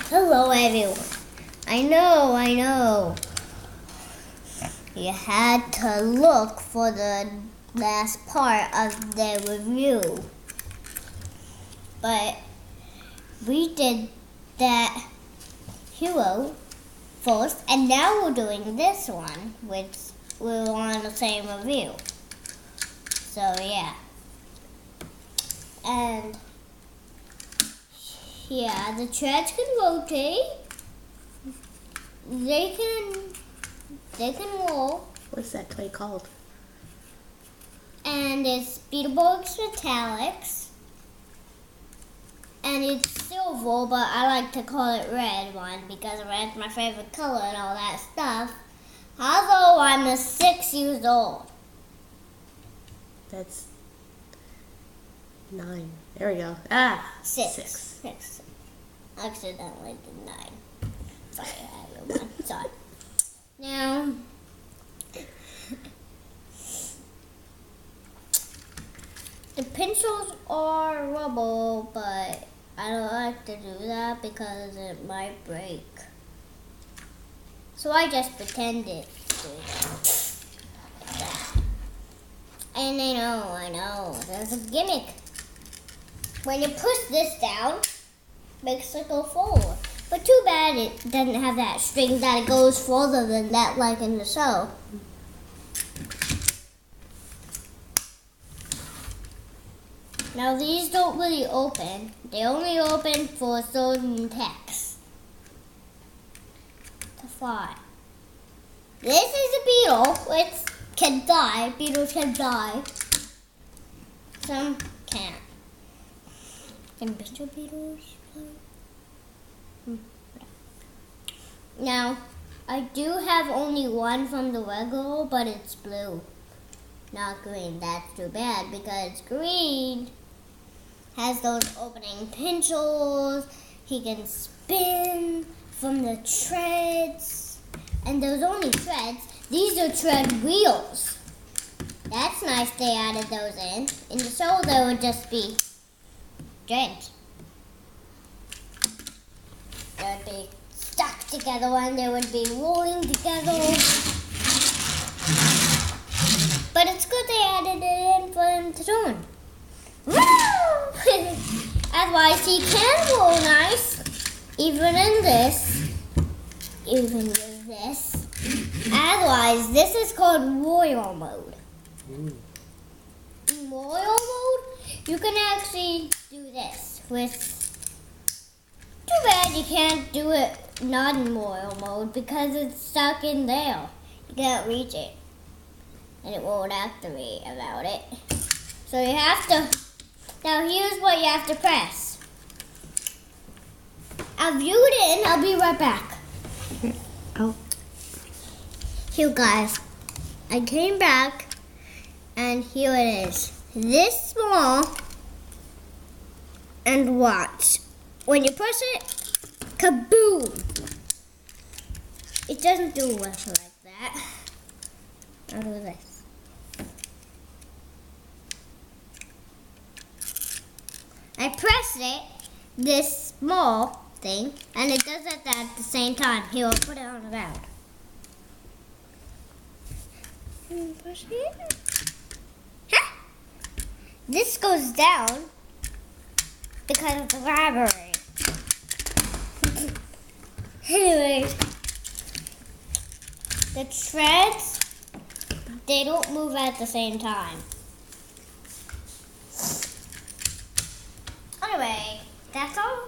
Hello, everyone. I know. You had to look for the last part of the review. But we did that hero first, and now we're doing this one, which we're on the same review. So, yeah. And yeah, the treads can rotate. They can roll. What's that toy called? And it's Beatle Borg's Metallics. And it's silver, but I like to call it red one because red's my favorite color and all that stuff. Although I'm 6 years old. That's 9. There we go. Six. Accidentally did 9. Sorry, everyone. Sorry. Now, the pencils are rubber, but I don't like to do that because it might break. So I just pretended to do that. And I know, there's a gimmick. When you push this down, it makes it go forward. But too bad it doesn't have that string that it goes further than that like in the show. Now these don't really open. They only open for certain text. To fly. This is a beetle, which can die. Beetles can die. Some can't. Can picture beetles fly? Now, I do have only one from the regular, but it's blue, not green. That's too bad because green has those opening pinchers. He can spin from the treads, and those only treads. These are tread wheels. That's nice they added those in. In the show, they would just be treads. They would be stuck together and they would be rolling together. But it's good they added it in for him to do. Otherwise, he can roll nice, even in this, even with this. Otherwise, this is called royal mode. In royal mode, you can actually do this with. Too bad you can't do it not in royal mode because it's stuck in there. You can't reach it. And it won't activate about it. So you have to. Now here's what you have to press. I'll view it in. I'll be right back. Oh. Here, guys. I came back. And here it is. This small. And watch. When you press it, kaboom! It doesn't do well like that. I'll do this. I press it, this small thing, and it does it at the same time. Here, I'll put it on the ground. Push it. Huh? This goes down because of the library. Anyways, the treads, they don't move at the same time. Anyway, that's all.